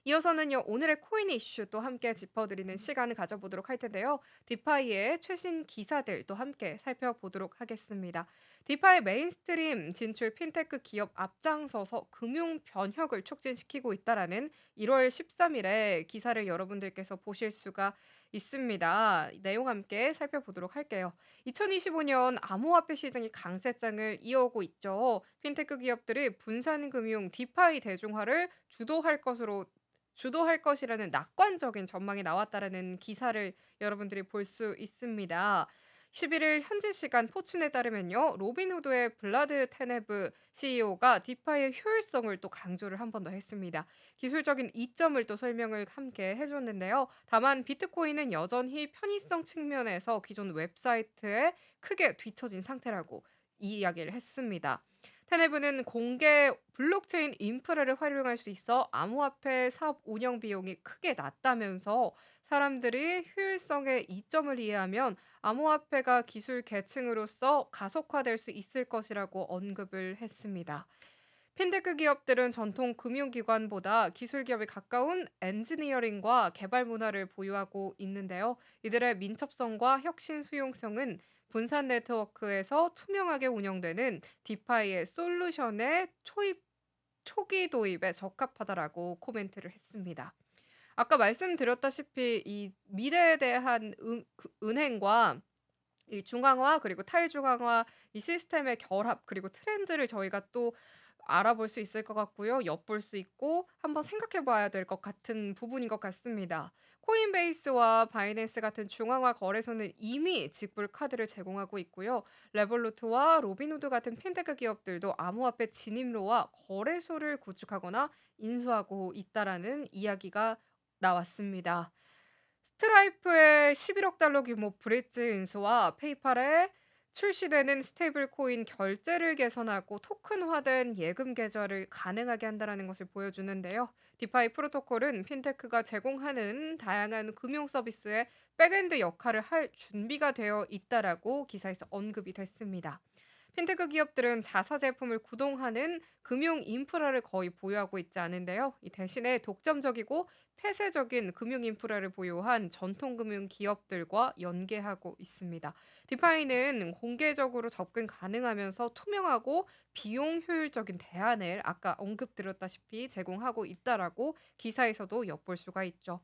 이어서는요, 오늘의 코인 이슈 또 함께 짚어드리는 시간을 가져보도록 할 텐데요. 디파이의 최신 기사들 또 함께 살펴보도록 하겠습니다. 디파이 메인스트림 진출 핀테크 기업 앞장서서 금융 변혁을 촉진시키고 있다라는 1월 13일에 기사를 여러분들께서 보실 수가 있습니다. 내용 함께 살펴보도록 할게요. 2025년 암호화폐 시장이 강세장을 이어오고 있죠. 핀테크 기업들이 분산금융 디파이 대중화를 주도할 것이라는 낙관적인 전망이 나왔다라는 기사를 여러분들이 볼 수 있습니다. 11일 현지 시간 포춘에 따르면요. 로빈후드의 블라드 테네브 CEO가 디파이의 효율성을 또 강조를 한 번 더 했습니다. 기술적인 이점을 또 설명을 함께 해 줬는데요. 다만 비트코인은 여전히 편의성 측면에서 기존 웹사이트에 크게 뒤처진 상태라고 이야기를 했습니다. 테네브는 공개 블록체인 인프라를 활용할 수 있어 암호화폐 사업 운영 비용이 크게 낮다면서 사람들이 효율성의 이점을 이해하면 암호화폐가 기술 계층으로서 가속화될 수 있을 것이라고 언급을 했습니다. 핀테크 기업들은 전통 금융기관보다 기술 기업에 가까운 엔지니어링과 개발 문화를 보유하고 있는데요. 이들의 민첩성과 혁신 수용성은 분산 네트워크에서 투명하게 운영되는 디파이의 솔루션의 초기 도입에 적합하다라고 코멘트를 했습니다. 아까 말씀드렸다시피 이 미래에 대한 은행과 이 중앙화 그리고 탈중앙화 이 시스템의 결합 그리고 트렌드를 저희가 또 알아볼 수 있을 것 같고요. 엿볼 수 있고 한번 생각해 봐야 될 것 같은 부분인 것 같습니다. 코인베이스와 바이낸스 같은 중앙화 거래소는 이미 직불 카드를 제공하고 있고요. 레볼루트와 로빈후드 같은 핀테크 기업들도 암호화폐 진입로와 거래소를 구축하거나 인수하고 있다라는 이야기가 나왔습니다. 스트라이프의 11억 달러 규모 브릿지 인수와 페이팔의 출시되는 스테이블 코인 결제를 개선하고 토큰화된 예금 계좌를 가능하게 한다라는 것을 보여주는데요. 디파이 프로토콜은 핀테크가 제공하는 다양한 금융 서비스의 백엔드 역할을 할 준비가 되어 있다라고 기사에서 언급이 됐습니다. 핀테크 기업들은 자사 제품을 구동하는 금융 인프라를 거의 보유하고 있지 않은데요. 이 대신에 독점적이고 폐쇄적인 금융 인프라를 보유한 전통 금융 기업들과 연계하고 있습니다. 디파이는 공개적으로 접근 가능하면서 투명하고 비용 효율적인 대안을 아까 언급드렸다시피 제공하고 있다라고 기사에서도 엿볼 수가 있죠.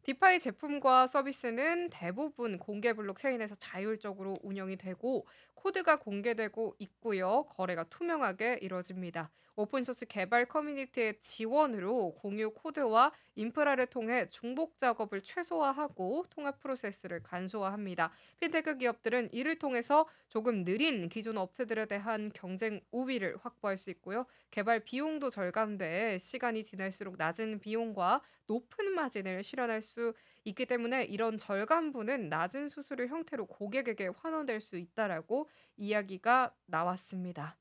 디파이 제품과 서비스는 대부분 공개 블록체인에서 자율적으로 운영이 되고 코드가 공개되고 있고요. 거래가 투명하게 이루어집니다. 오픈소스 개발 커뮤니티의 지원으로 공유 코드와 인프라를 통해 중복 작업을 최소화하고 통합 프로세스를 간소화합니다. 핀테크 기업들은 이를 통해서 조금 느린 기존 업체들에 대한 경쟁 우위를 확보할 수 있고요. 개발 비용도 절감돼 시간이 지날수록 낮은 비용과 높은 마진을 실현할 수 있기 때문에 이런 절감분은 낮은 수수료 형태로 고객에게 환원될 수 있다라고 이야기가 나왔습니다.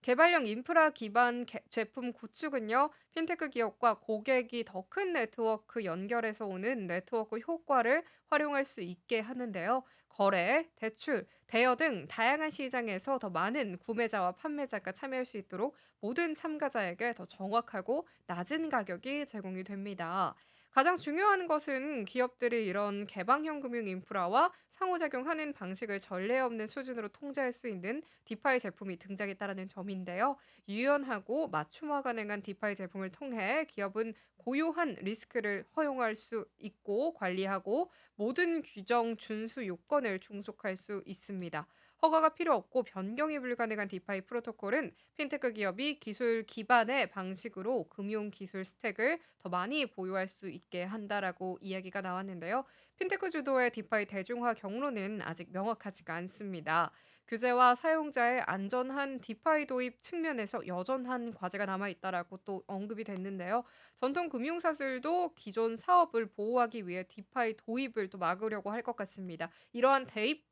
개발형 인프라 기반 제품 구축은요, 핀테크 기업과 고객이 더 큰 네트워크 연결해서 오는 네트워크 효과를 활용할 수 있게 하는데요. 거래, 대출, 대여 등 다양한 시장에서 더 많은 구매자와 판매자가 참여할 수 있도록 모든 참가자에게 더 정확하고 낮은 가격이 제공이 됩니다. 가장 중요한 것은 기업들이 이런 개방형 금융 인프라와 상호작용하는 방식을 전례 없는 수준으로 통제할 수 있는 디파이 제품이 등장했다라는 점인데요. 유연하고 맞춤화 가능한 디파이 제품을 통해 기업은 고유한 리스크를 허용할 수 있고 관리하고 모든 규정 준수 요건을 충족할 수 있습니다. 허가가 필요 없고 변경이 불가능한 디파이 프로토콜은 핀테크 기업이 기술 기반의 방식으로 금융 기술 스택을 더 많이 보유할 수 있게 한다라고 이야기가 나왔는데요. 핀테크 주도의 디파이 대중화 경로는 아직 명확하지가 않습니다. 규제와 사용자의 안전한 디파이 도입 측면에서 여전한 과제가 남아 있다라고 또 언급이 됐는데요. 전통 금융사들도 기존 사업을 보호하기 위해 디파이 도입을 또 막으려고 할 것 같습니다. 이러한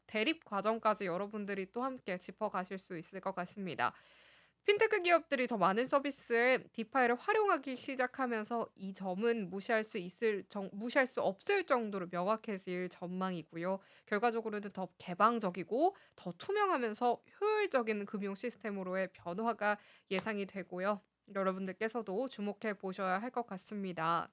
대립 과정까지 여러분들이 또 함께 짚어가실 수 있을 것 같습니다. 핀테크 기업들이 더 많은 서비스에 디파이를 활용하기 시작하면서 이 점은 무시할 수 없을 정도로 명확해질 전망이고요. 결과적으로는 더 개방적이고 더 투명하면서 효율적인 금융 시스템으로의 변화가 예상이 되고요. 여러분들께서도 주목해 보셔야 할 것 같습니다.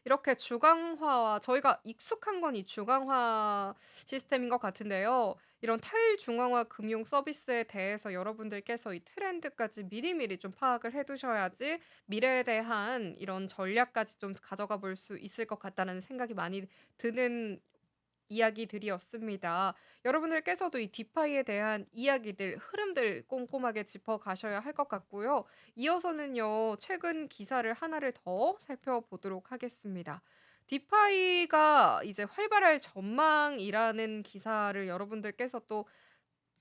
이렇게 주강화와 저희가 익숙한 건 이 주강화 시스템인 것 같은데요. 이런 탈중앙화 금융 서비스에 대해서 여러분들께서 이 트렌드까지 미리미리 좀 파악을 해 두셔야지 미래에 대한 이런 전략까지 좀 가져가 볼 수 있을 것 같다는 생각이 많이 드는 이야기들이었습니다. 여러분들께서도 이 디파이에 대한 이야기들, 흐름들 꼼꼼하게 짚어 가셔야 할 것 같고요. 이어서는요, 최근 기사를 하나를 더 살펴보도록 하겠습니다. 디파이가 이제 활발할 전망이라는 기사를 여러분들께서 또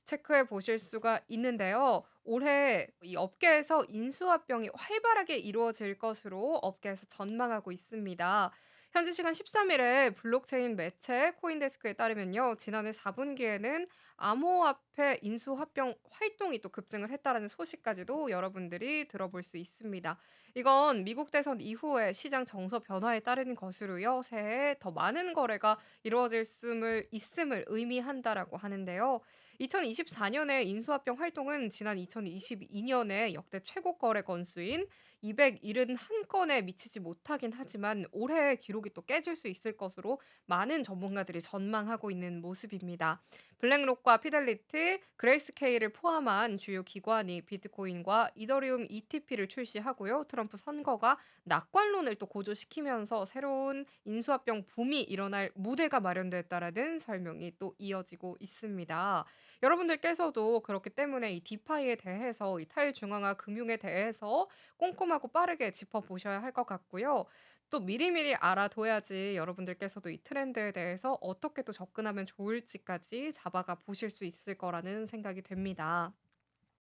체크해 보실 수가 있는데요. 올해 이 업계에서 인수합병이 활발하게 이루어질 것으로 업계에서 전망하고 있습니다. 현지 시간 13 일에 블록체인 매체 코인데스크에 따르면요. 지난해 4 분기에는 암호화폐 인수합병 활동이 또 급증을 했다라는 소식까지도 여러분들이 들어볼 수 있습니다. 이건 미국 대선 이후에 시장 정서 변화에 따른 것으로요. 새해 더 많은 거래가 이루어질 수을 있음을 의미한다라고 하는데요. 2024년에 인수합병 활동은 지난 2022년에 역대 최고 거래 건수인 271건에 미치지 못하긴 하지만 올해의 기록이 또 깨질 수 있을 것으로 많은 전문가들이 전망하고 있는 모습입니다. 블랙록과 피델리티, 그레이스케일을 포함한 주요 기관이 비트코인과 이더리움 ETP를 출시하고요. 트럼프 선거가 낙관론을 또 고조시키면서 새로운 인수합병 붐이 일어날 무대가 마련됐다라는 설명이 또 이어지고 있습니다. 여러분들께서도 그렇기 때문에 이 디파이에 대해서 이 탈중앙화 금융에 대해서 꼼꼼하고 빠르게 짚어보셔야 할 것 같고요. 또 미리미리 알아둬야지 여러분들께서도 이 트렌드에 대해서 어떻게 또 접근하면 좋을지까지 잡아가 보실 수 있을 거라는 생각이 됩니다.